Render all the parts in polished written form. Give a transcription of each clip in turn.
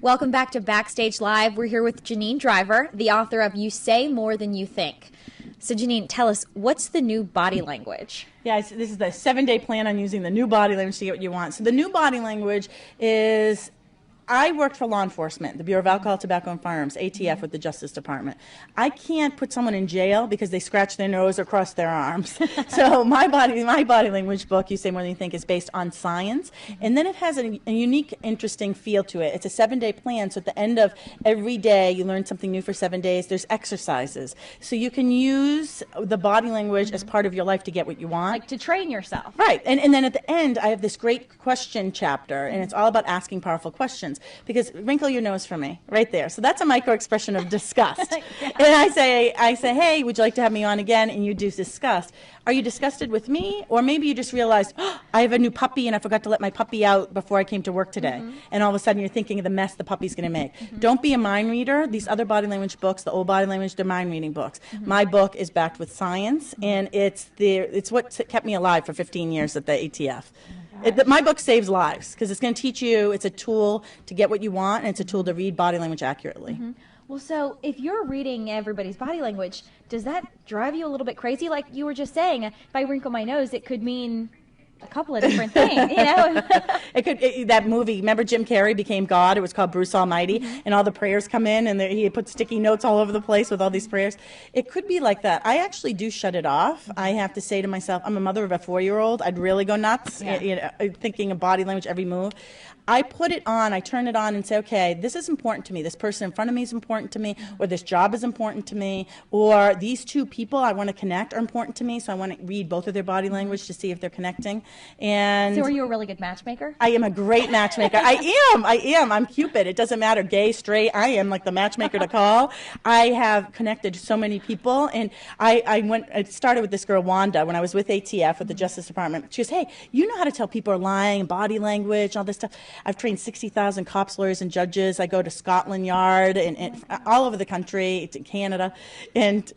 Welcome back to Backstage Live. We're here with Janine Driver, the author of You Say More Than You Think. So Janine, tell us, what's the new body language? Yeah, this is the 7-day plan on using the new body language to get what you want. So the new body language is, I worked for law enforcement, the Bureau of Alcohol, Tobacco, and Firearms, ATF, with the Justice Department. I can't put someone in jail because they scratch their nose or cross their arms. So my body language book, You Say More Than You Think, is based on science, and then it has a unique, interesting feel to it. It's a 7-day plan, so at the end of every day, you learn something new for 7 days. There's exercises, so you can use the body language as part of your life to get what you want. Like to train yourself. Right, and then at the end, I have this great question chapter, and it's all about asking powerful questions. Because wrinkle your nose for me, right there. So that's a micro expression of disgust. Yeah. And I say, hey, would you like to have me on again? And you do disgust. Are you disgusted with me? Or maybe you just realized, oh, I have a new puppy and I forgot to let my puppy out before I came to work today. And all of a sudden you're thinking of the mess the puppy's going to make. Don't be a mind reader. These other body language books, the old body language, they're mind reading books. My book is backed with science, and it's what kept me alive for 15 years at the ATF. My book saves lives because it's going to teach you, it's a tool to get what you want, and it's a tool to read body language accurately. Well, so if you're reading everybody's body language, does that drive you a little bit crazy? Like you were just saying, if I wrinkle my nose, it could mean a couple of different things, you know? That movie, remember Jim Carrey became God? It was called Bruce Almighty, and all the prayers come in, and he put sticky notes all over the place with all these prayers. It could be like that. I actually do shut it off. I have to say to myself, I'm a mother of a 4-year-old. I'd really go nuts, thinking of body language, every move. I put it on, I turn it on and say, okay, this is important to me. This person in front of me is important to me, or this job is important to me, or these two people I want to connect are important to me, so I want to read both of their body language to see if they're connecting. And so are you a really good matchmaker? I am a great matchmaker. I am. I'm Cupid. It doesn't matter, gay, straight. I am like the matchmaker to call. I have connected so many people, and I started with this girl, Wanda, when I was with ATF, with the Justice Department. She goes, hey, you know how to tell people are lying, body language, all this stuff. I've trained 60,000 cops, lawyers, and judges. I go to Scotland Yard and all over the country, to Canada. And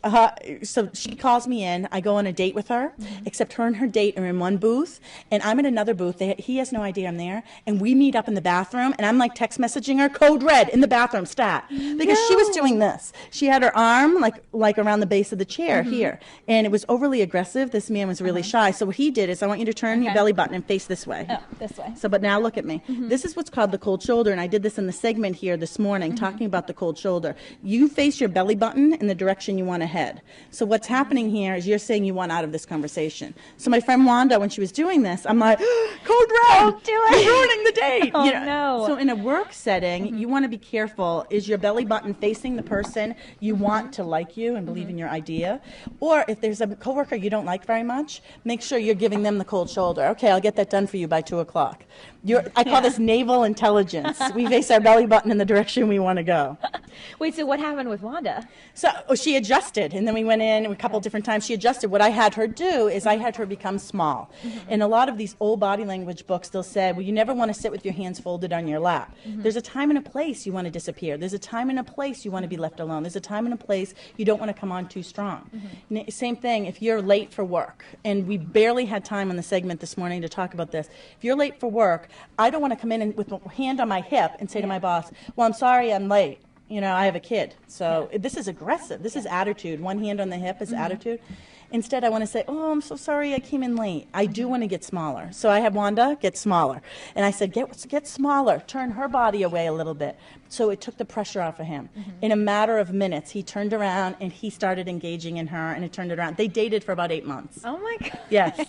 so she calls me in. I go on a date with her, except her and her date are in one booth, and I'm in another booth. He has no idea I'm there. And we meet up in the bathroom, and I'm like text messaging her, code red, in the bathroom, stat. Because she was doing this. She had her arm like around the base of the chair here. And it was overly aggressive. This man was really shy. So what he did is, I want you to turn your belly button and face this way. Oh, this way. So, but now look at me. This is what's called the cold shoulder, and I did this in the segment here this morning, talking about the cold shoulder. You face your belly button in the direction you want to head. So what's happening here is you're saying you want out of this conversation. So my friend Wanda, when she was doing this, I'm like, code red, don't do it. You're ruining the date. Oh, no. So in a work setting, you want to be careful. Is your belly button facing the person you want to like you and believe in your idea? Or if there's a coworker you don't like very much, make sure you're giving them the cold shoulder. Okay, I'll get that done for you by 2 o'clock. I call this naval intelligence. We face our belly button in the direction we want to go. Wait, so what happened with Wanda? So she adjusted, and then we went in a couple different times. She adjusted. What I had her do is I had her become small. And a lot of these old body language books, they'll say, well, you never want to sit with your hands folded on your lap. There's a time and a place you want to disappear. There's a time and a place you want to be left alone. There's a time and a place you don't want to come on too strong. Same thing if you're late for work, and we barely had time on the segment this morning to talk about this. If you're late for work, I don't want to come in with a hand on my hip and say to my boss, well, I'm sorry I'm late. You know, I have a kid. So this is aggressive. This is attitude. One hand on the hip is attitude. Instead, I want to say, oh, I'm so sorry I came in late. I do want to get smaller. So I have Wanda get smaller. And I said, get smaller. Turn her body away a little bit. So it took the pressure off of him. In a matter of minutes, he turned around and he started engaging in her, and it turned it around. They dated for about 8 months. Oh, my God. Yes.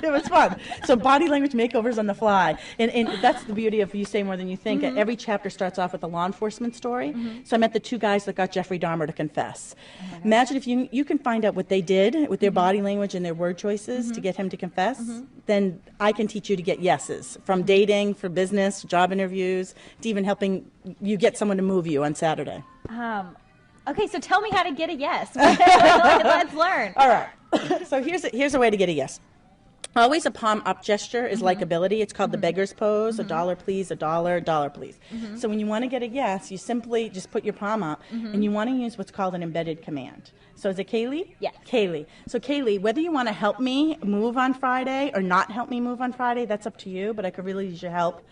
It was fun. So body language makeovers on the fly. And that's the beauty of You Say More Than You Think. Every chapter starts off with a law enforcement story. So I met the 2 guys that got Jeffrey Dahmer to confess. Imagine if you can find out what they did with their body language and their word choices to get him to confess, then I can teach you to get yeses, from dating, for business, job interviews, to even helping you get someone to move you on Saturday. Okay, so tell me how to get a yes. Let's learn. All right. So here's a way to get a yes. Always a palm up gesture is likability. It's called the beggar's pose, $1 please, $1 please. So when you want to get a yes, you simply just put your palm up, and you want to use what's called an embedded command. So is it Kaylee? Yes. Kaylee. So Kaylee, whether you want to help me move on Friday or not help me move on Friday, that's up to you, but I could really use your help.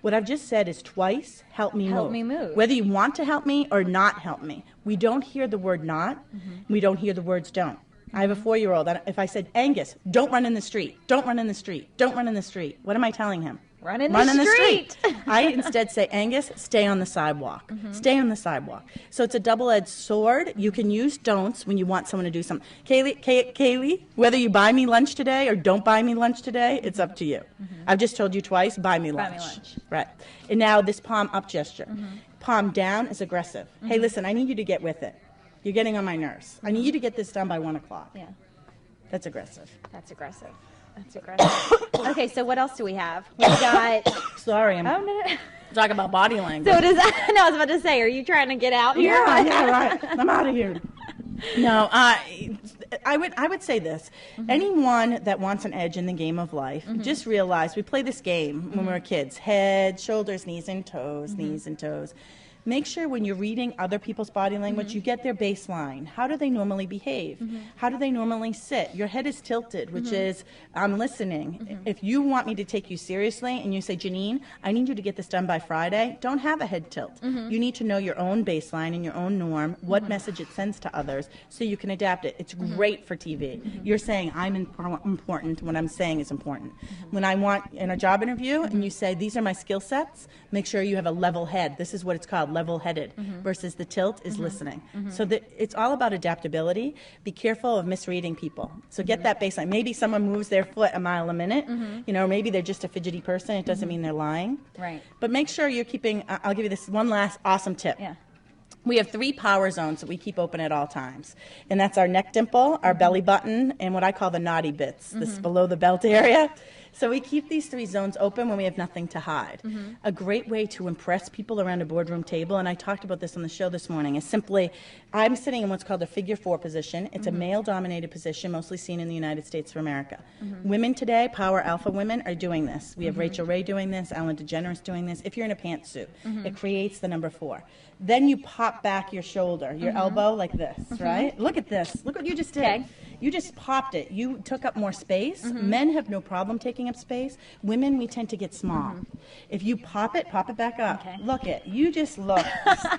What I've just said is twice, help me Help me move. Whether you want to help me or not help me. We don't hear the word not. We don't hear the words don't. I have a 4-year-old. If I said, Angus, don't run in the street. Don't run in the street. Don't run in the street. What am I telling him? Run in the street. I instead say, Angus, stay on the sidewalk. Stay on the sidewalk. So it's a double-edged sword. You can use don'ts when you want someone to do something. Kaylee, whether you buy me lunch today or don't buy me lunch today, it's up to you. I've just told you twice, buy me lunch. Right. And now this palm up gesture. Palm down is aggressive. Hey, listen, I need you to get with it. You're getting on my nerves. I need you to get this done by 1 o'clock. Yeah. That's aggressive. That's aggressive. That's aggressive. Okay, so what else do we have? We got. Sorry, I'm No. talking about body language. So does that? No, I was about to say, are you trying to get out here? Yeah, right. I'm out of here. No, I would say this. Anyone that wants an edge in the game of life, just realize we play this game when we were kids. Head, shoulders, knees and toes, knees and toes. Make sure when you're reading other people's body language, you get their baseline. How do they normally behave? How do they normally sit? Your head is tilted, which is, I'm listening. If you want me to take you seriously and you say, Janine, I need you to get this done by Friday, don't have a head tilt. You need to know your own baseline and your own norm, what message it sends to others, so you can adapt it. It's great for TV. You're saying, I'm important. What I'm saying is important. When I want in a job interview and you say, these are my skill sets, make sure you have a level head. This is what it's called, level-headed, versus the tilt is listening. So it's all about adaptability. Be careful of misreading people. So get that baseline. Maybe someone moves their foot a mile a minute. You know, maybe they're just a fidgety person. It doesn't mean they're lying. Right. But make sure you're keeping, I'll give you this one last awesome tip. Yeah. We have 3 power zones that we keep open at all times. And that's our neck dimple, our belly button, and what I call the naughty bits, this below the belt area. So we keep these 3 zones open when we have nothing to hide. A great way to impress people around a boardroom table, and I talked about this on the show this morning, is simply, I'm sitting in what's called a figure 4 position. It's a male-dominated position, mostly seen in the United States of America. Women today, power alpha women, are doing this. We have Rachel Ray doing this, Ellen DeGeneres doing this. If you're in a pantsuit, it creates the number 4. Then you pop back your shoulder, your elbow like this, right? Look at this. Look what you just did. Okay. You just popped it. You took up more space. Men have no problem taking up space. Women, we tend to get small. If you pop it back up. Okay. Look it. You just look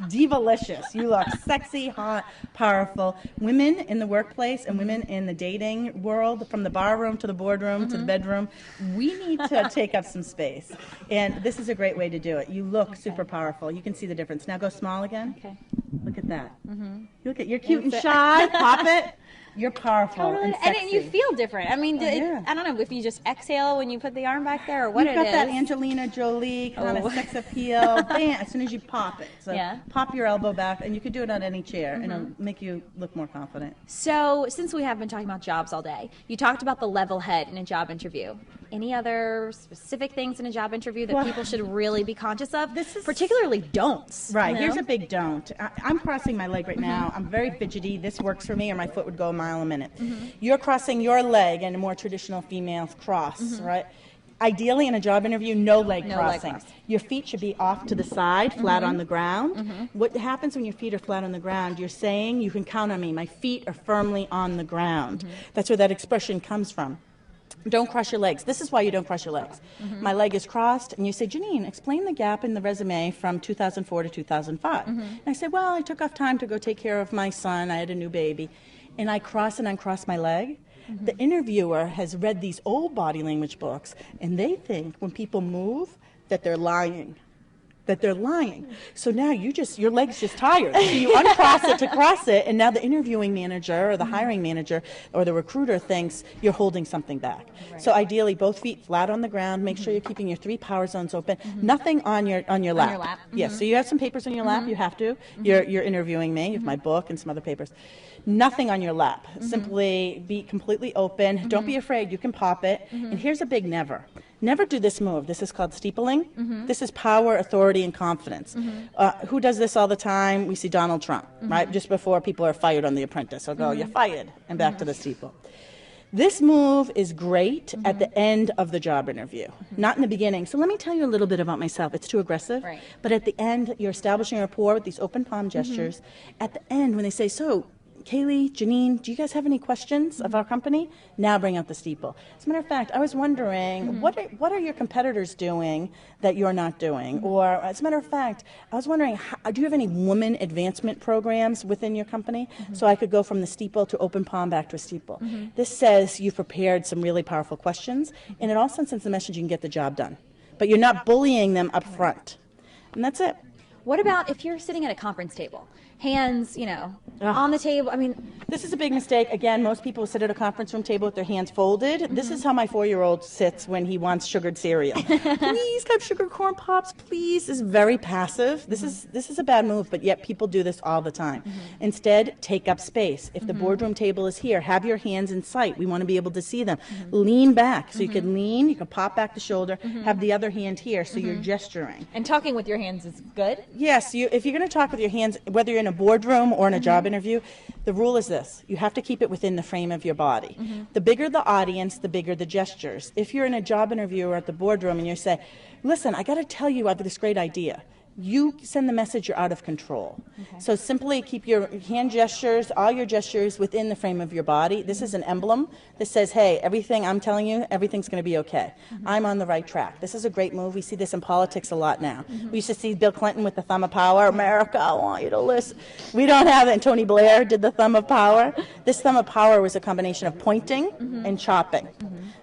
divalicious. You look sexy, hot, powerful. Women in the workplace and women in the dating world, from the bar room to the boardroom to the bedroom, we need to take up some space. And this is a great way to do it. You look super powerful. You can see the difference. Now go small again. Okay. Look at that. Look at, you're cute and shy. Pop it. You're powerful Totally. and sexy. And you feel different. I mean, yeah. I don't know if you just exhale when you put the arm back there or what You've it got is. that Angelina Jolie kind of sex appeal. Bam, as soon as you pop it. So Yeah. pop your elbow back, and you can do it on any chair, and it'll make you look more confident. So, since we have been talking about jobs all day, you talked about the level head in a job interview. Any other specific things in a job interview that people should really be conscious of? Particularly don'ts. Right, you know? here's a big don't. I'm crossing my leg right now. I'm very fidgety. This works for me, or my foot would go a mile a minute. You're crossing your leg in a more traditional female cross, right? Ideally, in a job interview, no leg crossing. Your feet should be off to the side, flat on the ground. What happens when your feet are flat on the ground? You're saying, you can count on me. My feet are firmly on the ground. That's where that expression comes from. Don't cross your legs. This is why you don't cross your legs. My leg is crossed, and you say, Janine, explain the gap in the resume from 2004 to 2005. And I said, well, I took off time to go take care of my son. I had a new baby. And I cross and uncross my leg. The interviewer has read these old body language books, and they think when people move that they're lying. So now your leg's just tired. So you uncross it to cross it, and now the interviewing manager or the hiring manager or the recruiter thinks you're holding something back. Right. So ideally, both feet flat on the ground. Make sure you're keeping your 3 power zones open. Nothing on your lap. On your lap. Yes. So you have some papers on your lap. You have to. You're interviewing me. You have my book and some other papers. Nothing on your lap. Simply be completely open. Don't be afraid. You can pop it. And here's a big never. Never do this move. This is called steepling. This is power, authority, and confidence. Who does this all the time? We see Donald Trump, right? Just before people are fired on The Apprentice. He'll go, you're fired, and back to the steeple. This move is great at the end of the job interview, not in the beginning. So let me tell you a little bit about myself. It's too aggressive. Right. But at the end, you're establishing a rapport with these open palm gestures. At the end, when they say, so, Kaylee, Janine, do you guys have any questions of our company? Now bring out the steeple. As a matter of fact, I was wondering, what are your competitors doing that you're not doing? Or, as a matter of fact, I was wondering, do you have any women advancement programs within your company? So I could go from the steeple to open palm back to a steeple. This says you've prepared some really powerful questions, and it also sends the message you can get the job done. But you're not bullying them up front. And that's it. What about if you're sitting at a conference table? Hands, on the table. I mean, this is a big mistake. Again, most people sit at a conference room table with their hands folded. This is how my 4-year-old sits when he wants sugared cereal. Please have sugar corn pops, please. This is very passive. This is a bad move, but yet people do this all the time. Instead, take up space. If the boardroom table is here, have your hands in sight. We want to be able to see them. Lean back. So you can lean, you can pop back the shoulder, have the other hand here, so you're gesturing. And talking with your hands is good? Yes, if you're going to talk with your hands, whether you're in a boardroom or in a job interview, the rule is this: you have to keep it within the frame of your body. The bigger the audience, the bigger the gestures. If you're in a job interview or at the boardroom and you say, listen, I got to tell you I have this great idea, you send the message you're out of control. So simply keep your hand gestures, all your gestures within the frame of your body. This is an emblem that says, hey, everything I'm telling you, everything's going to be okay. I'm on the right track. This is a great move. We see this in politics a lot now. We used to see Bill Clinton with the thumb of power. America, I want you to listen. We don't have it. And Tony Blair did the thumb of power. This thumb of power was a combination of pointing and chopping.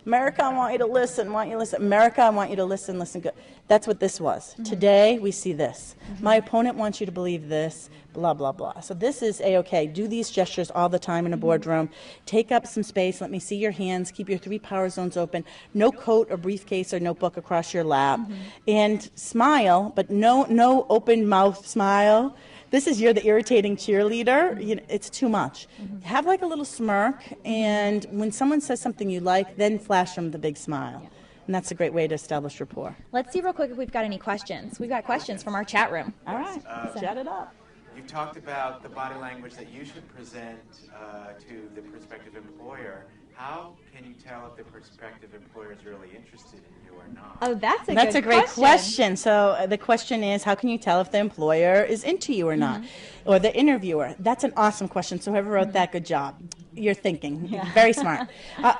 America, I want you to listen. Want you to listen. America, I want you to listen. Listen good. That's what this was. Today, we see this. My opponent wants you to believe this. Blah, blah, blah. So this is A-OK. Do these gestures all the time in a boardroom. Take up some space. Let me see your hands. Keep your 3 power zones open. No coat or briefcase or notebook across your lap. And smile, but no open mouth smile. This is, you're the irritating cheerleader. It's too much. Have like a little smirk, and when someone says something you like, then flash them the big smile. And that's a great way to establish rapport. Let's see real quick if we've got any questions. We've got questions from our chat room. All right, chat it up. You talked about the body language that you should present to the prospective employer. How can you tell if the prospective employer is really interested in you or not? Oh, that's a great question. So the question is, how can you tell if the employer is into you or not? Or the interviewer? That's an awesome question. So whoever wrote that, good job. You're thinking. Yeah. Very smart.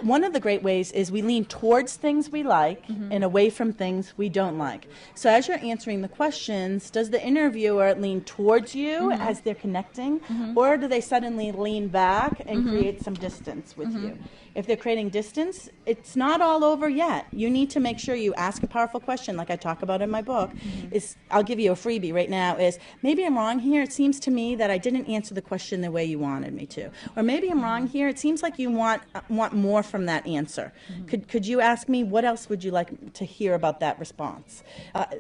One of the great ways is we lean towards things we like and away from things we don't like. So as you're answering the questions, does the interviewer lean towards you as they're connecting, or do they suddenly lean back and create some distance with you? If they're creating distance, it's not all over yet. You need to make sure you ask a powerful question, like I talk about in my book. I'll give you a freebie right now, is maybe I'm wrong here. It seems to me that I didn't answer the question the way you wanted me to. Or maybe I'm wrong here. It seems like you want more from that answer. Could you ask me, what else would you like to hear about that response?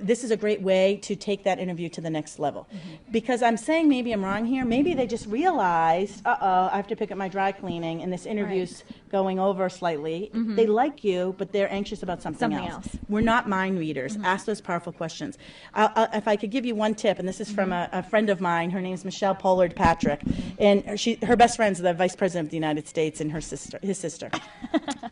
This is a great way to take that interview to the next level. Because I'm saying maybe I'm wrong here. Maybe they just realized, I have to pick up my dry cleaning, and this interview's going over slightly. They like you, but they're anxious about something else. We're not mind readers. Ask those powerful questions. If I could give you one tip, and this is from a friend of mine. Her name is Michelle Pollard Patrick, and her best friend's the Vice President of the United States and his sister.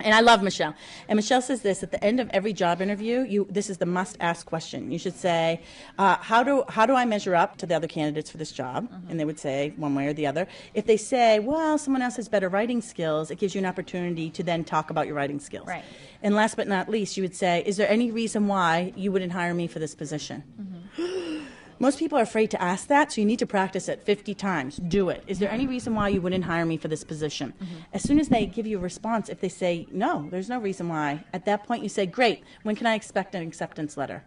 And I love Michelle. And Michelle says this: at the end of every job interview, this is the must-ask question. You should say, how do I measure up to the other candidates for this job? And they would say one way or the other. If they say, well, someone else has better writing skills, it gives you an opportunity to then talk about your writing skills. Right. And last but not least, you would say, is there any reason why you wouldn't hire me for this position? Most people are afraid to ask that, so you need to practice it 50 times. Do it. Is there any reason why you wouldn't hire me for this position? As soon as they give you a response, if they say, no, there's no reason why, at that point you say, great, when can I expect an acceptance letter?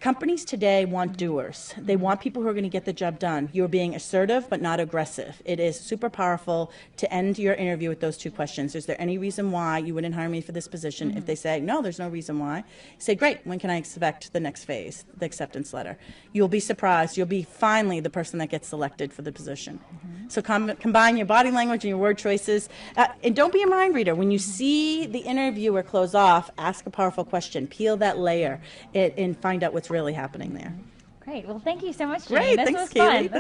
Companies today want doers. They want people who are going to get the job done. You're being assertive but not aggressive. It is super powerful to end your interview with those 2 questions. Is there any reason why you wouldn't hire me for this position? If they say, no, there's no reason why, say, great, when can I expect the next phase, the acceptance letter? You'll be surprised. You'll be finally the person that gets selected for the position. So combine your body language and your word choices. And don't be a mind reader. When you see the interviewer close off, ask a powerful question. Peel that layer and find out what's really happening there. Great. Well, thank you so much, Janine. Great. This Thanks, was Kaylee. fun.